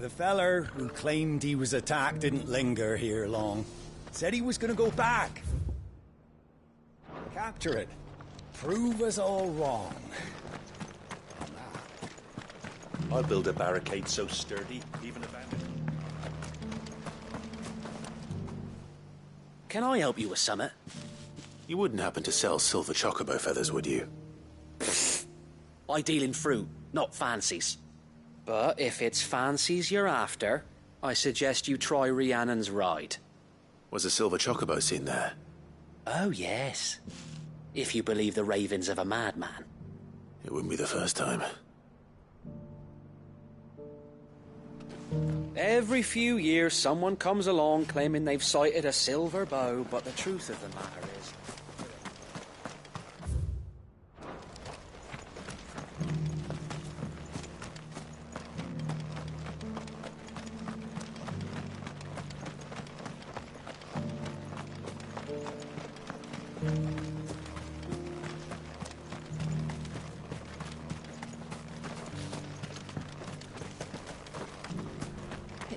The feller who claimed he was attacked didn't linger here long. Said he was gonna go back. Capture it. Prove us all wrong. I'll build a barricade so sturdy, even abandoned. Can I help you with summit? You wouldn't happen to sell silver chocobo feathers, would you? I deal in fruit, not fancies. But if it's fancies you're after, I suggest you try Rhiannon's ride. Was a silver chocobo seen there? Oh, yes. If you believe the ravings of a madman. It wouldn't be the first time. Every few years, someone comes along claiming they've sighted a silver bow, but the truth of the matter is...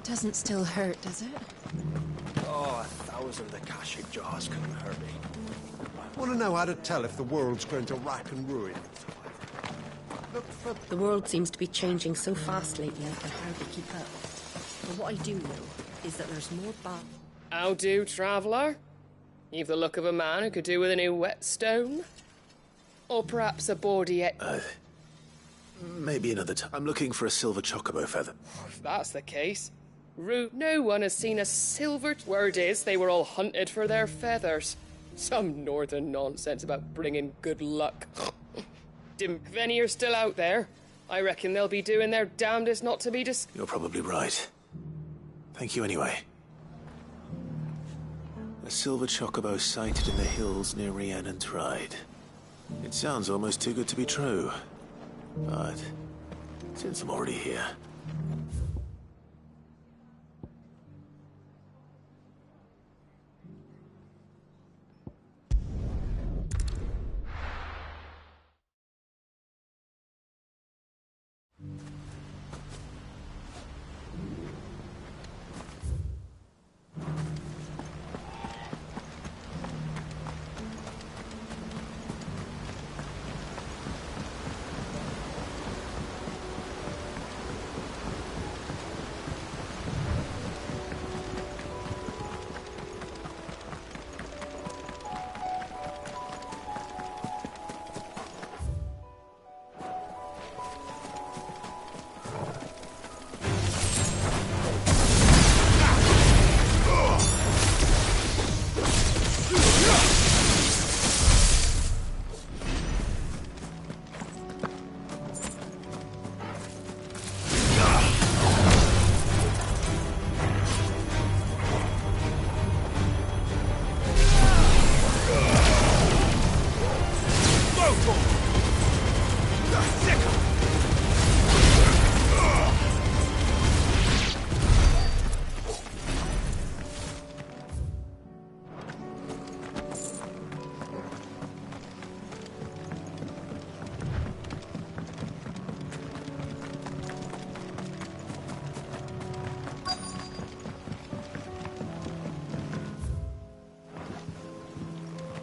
Doesn't still hurt, does it? Oh, 1,000 Akashic jars couldn't hurt me. I want to know how to tell if the world's going to rack and ruin. Look for... The world seems to be changing so fast lately I can hardly keep up. But what I do know is that there's more bad... How do, traveller? You've the look of a man who could do with a new whetstone. Or perhaps a bordiette... Maybe another time. I'm looking for a silver chocobo feather. If that's the case... No one has seen a silver... Word is, they were all hunted for their feathers. Some northern nonsense about bringing good luck. If any are still out there, I reckon they'll be doing their damnedest not to be You're probably right. Thank you anyway. A silver chocobo sighted in the hills near Rhiannon's Ride. It sounds almost too good to be true. But since I'm already here...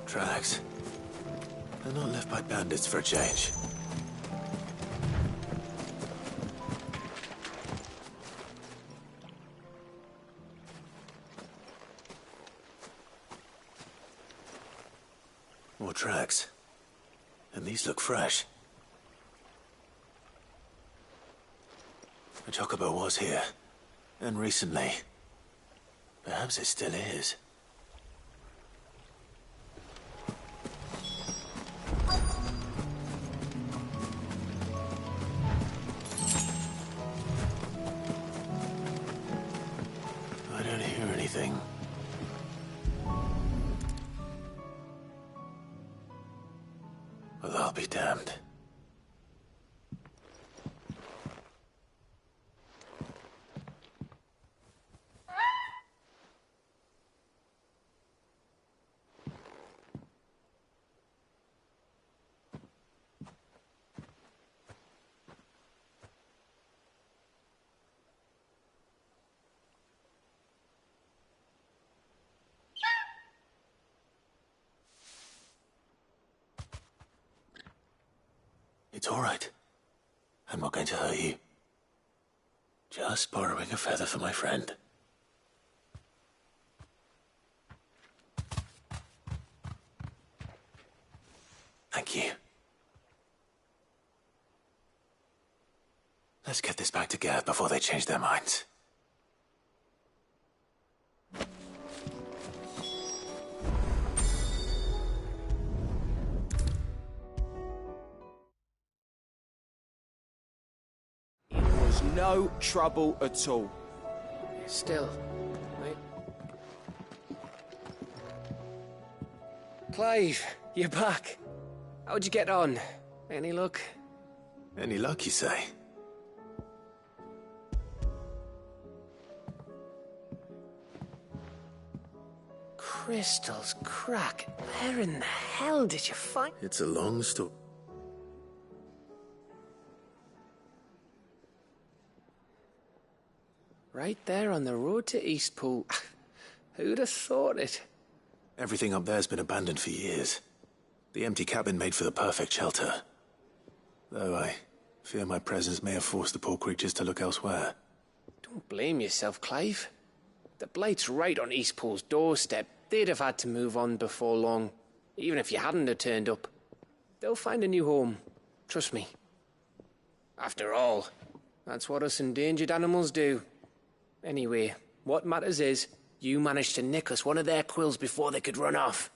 Tracks. They're not left by bandits for a change. More tracks. And these look fresh. A chocobo was here. And recently. Perhaps it still is. I don't hear anything. Well, I'll be damned. It's all right. I'm not going to hurt you. Just borrowing a feather for my friend. Thank you. Let's get this back to Gareth before they change their minds. It was no trouble at all. Still, right? Clive, you're back. How'd you get on? Any luck? Any luck, you say? Crystals crack. Where in the hell did you find... It's a long story. Right there on the road to Eastpool. Who'd have thought it? Everything up there's been abandoned for years. The empty cabin made for the perfect shelter. Though I fear my presence may have forced the poor creatures to look elsewhere. Don't blame yourself, Clive. The Blight's right on Eastpool's doorstep. They'd have had to move on before long, even if you hadn't have turned up. They'll find a new home. Trust me. After all, that's what us endangered animals do. Anyway, what matters is, you managed to nick us one of their quills before they could run off.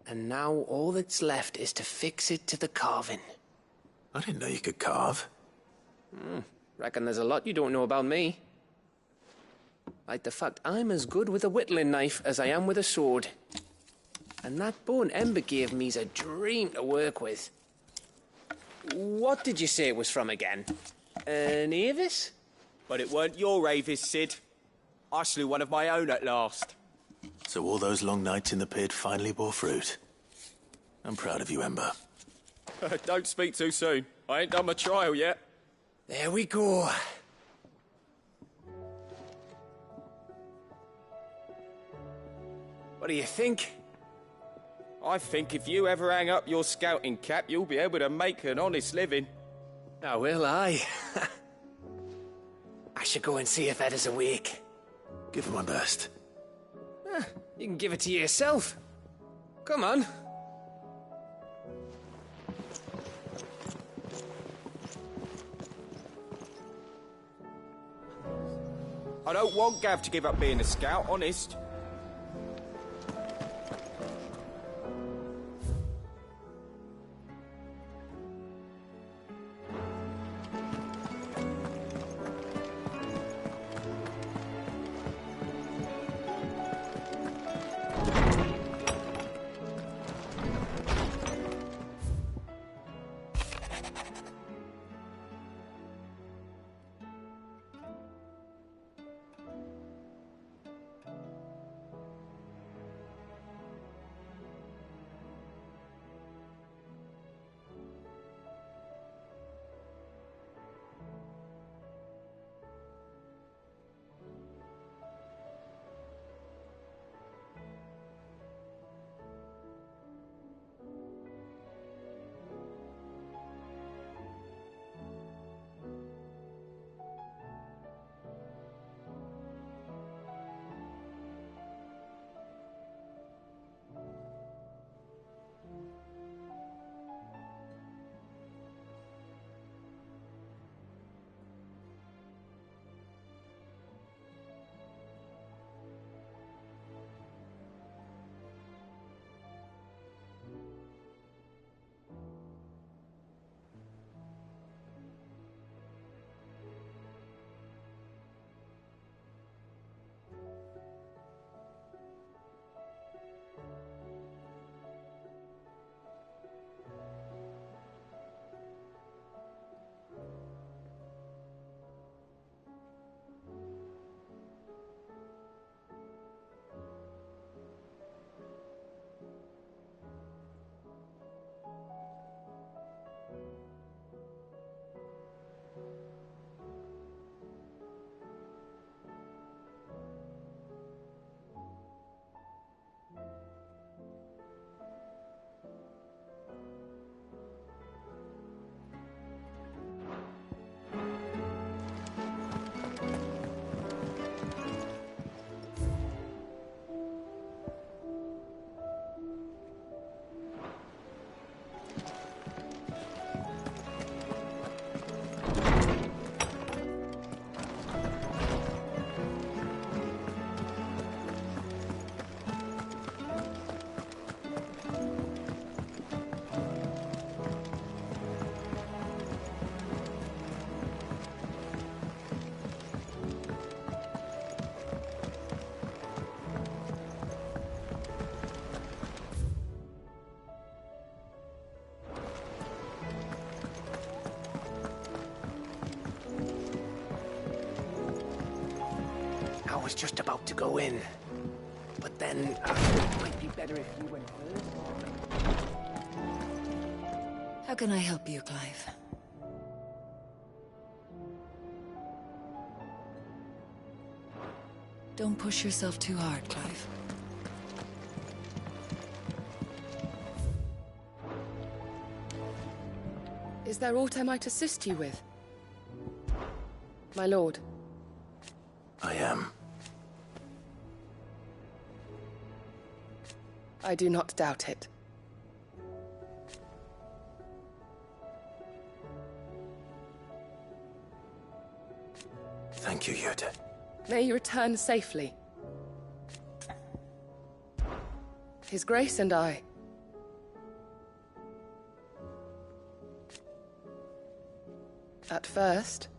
And now all that's left is to fix it to the carving. I didn't know you could carve. Reckon there's a lot you don't know about me. Like the fact I'm as good with a whittling knife as I am with a sword. And that bone Ember gave me's a dream to work with. What did you say it was from again? An Avis? But it weren't your Avis, Sid. I slew one of my own at last. So all those long nights in the pit finally bore fruit. I'm proud of you, Ember. Don't speak too soon. I ain't done my trial yet. There we go. What do you think? I think if you ever hang up your scouting cap, you'll be able to make an honest living. Oh, will I? I should go and see if Ed is awake. Give it my best. You can give it to yourself. Come on. I don't want Gav to give up being a scout, honest. was just about to go in. But then, it might be better if you went first. How can I help you, Clive? Don't push yourself too hard, Clive. Is there aught I might assist you with? My lord. I am. I do not doubt it. Thank you, Yuta. May you return safely. His Grace and I. At first,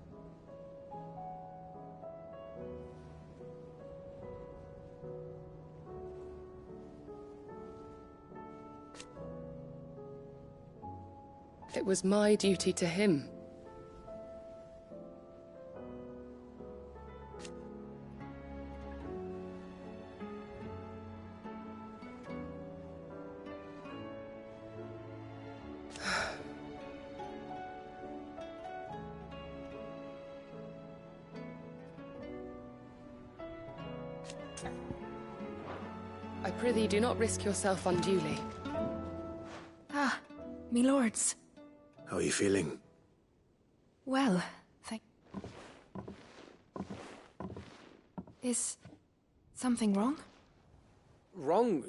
it was my duty to him. I prithee, do not risk yourself unduly. Ah, me lords. How are you feeling? Well, Is something wrong? Wrong?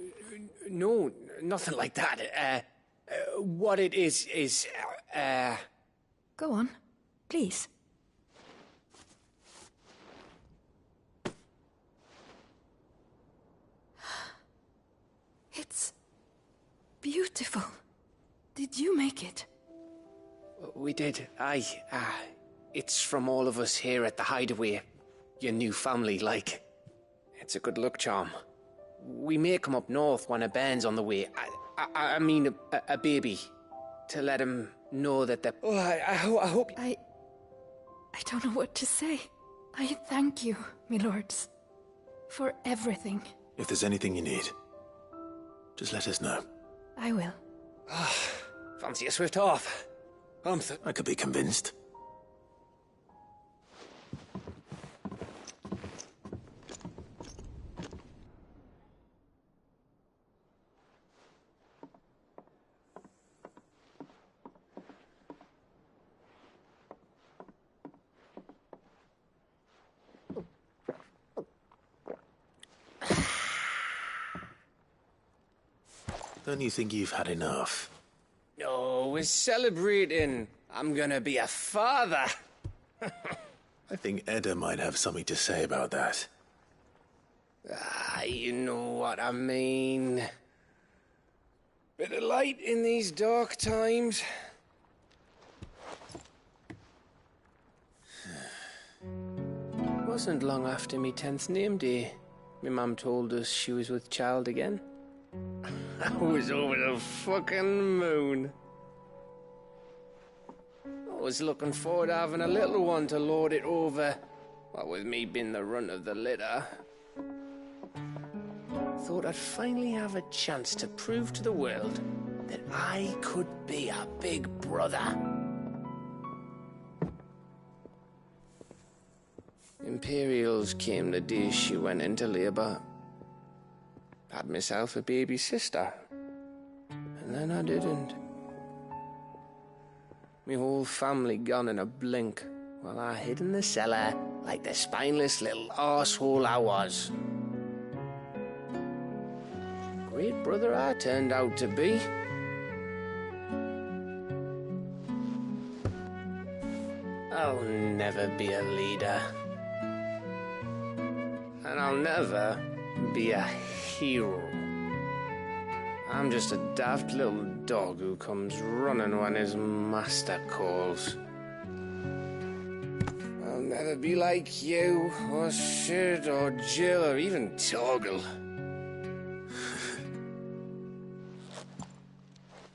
No, nothing like that. What it is, Go on, please. It's beautiful. Did you make it? We did. Aye. It's from all of us here at the Hideaway. Your new family, like. It's a good luck charm. We may come up north when a band's on the way. I mean, a baby. To let him know that the... Oh, I hope... I don't know what to say. I thank you, my lords, for everything. If there's anything you need, just let us know. I will. Fancy a swift off. I could be convinced. Don't you think you've had enough? No, we're celebrating. I'm gonna be a father. I think Edda might have something to say about that. You know what I mean. Bit of light in these dark times. Wasn't long after me 10th name day. My mum told us she was with child again. I was over the fucking moon. I was looking forward to having a little one to lord it over. What with me being the runt of the litter. Thought I'd finally have a chance to prove to the world that I could be a big brother. Imperials came the day she went into labour. Had myself a baby sister. And then I didn't. Me whole family gone in a blink, while I hid in the cellar like the spineless little arsehole I was. Great brother I turned out to be. I'll never be a leader. And I'll never be a hero. I'm just a daft little dog who comes running when his master calls. I'll never be like you, or Sid, or Jill, or even Torgal.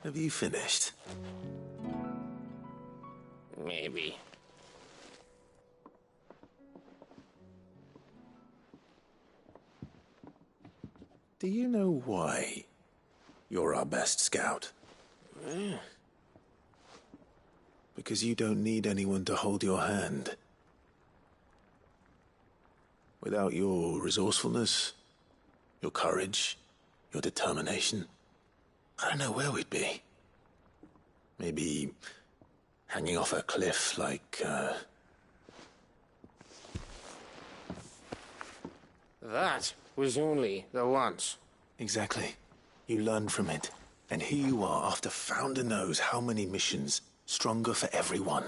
Have you finished? Maybe. Do you know why you're our best scout? Because you don't need anyone to hold your hand. Without your resourcefulness, your courage, your determination, I don't know where we'd be. Maybe hanging off a cliff like, That was only the once. Exactly. You learned from it. And here you are after Founder knows how many missions, stronger for everyone.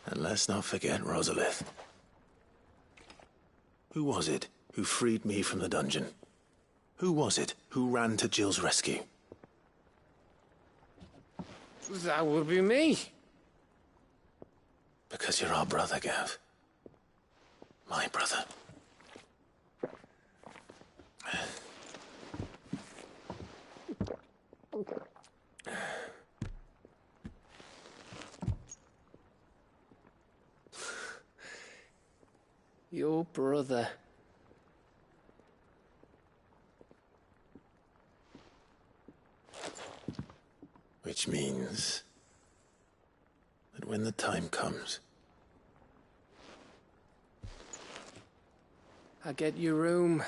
And let's not forget Rosalith. Who was it who freed me from the dungeon? Who was it who ran to Jill's rescue? That would be me. Because you're our brother, Gav. My brother. Your brother. Which means that when the time comes, I get your room.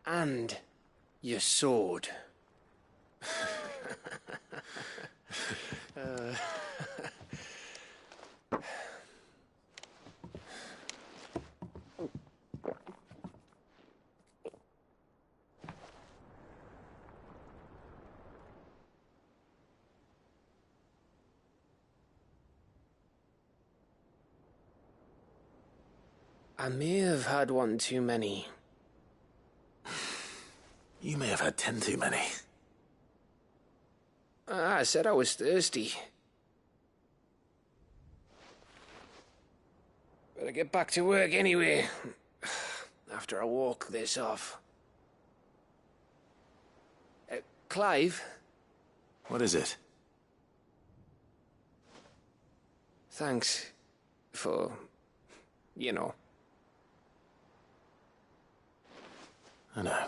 And your sword. I may have had one too many. you may have had 10 too many. I said I was thirsty. Better get back to work anyway. After I walk this off. Clive? What is it? Thanks for, you know. I know.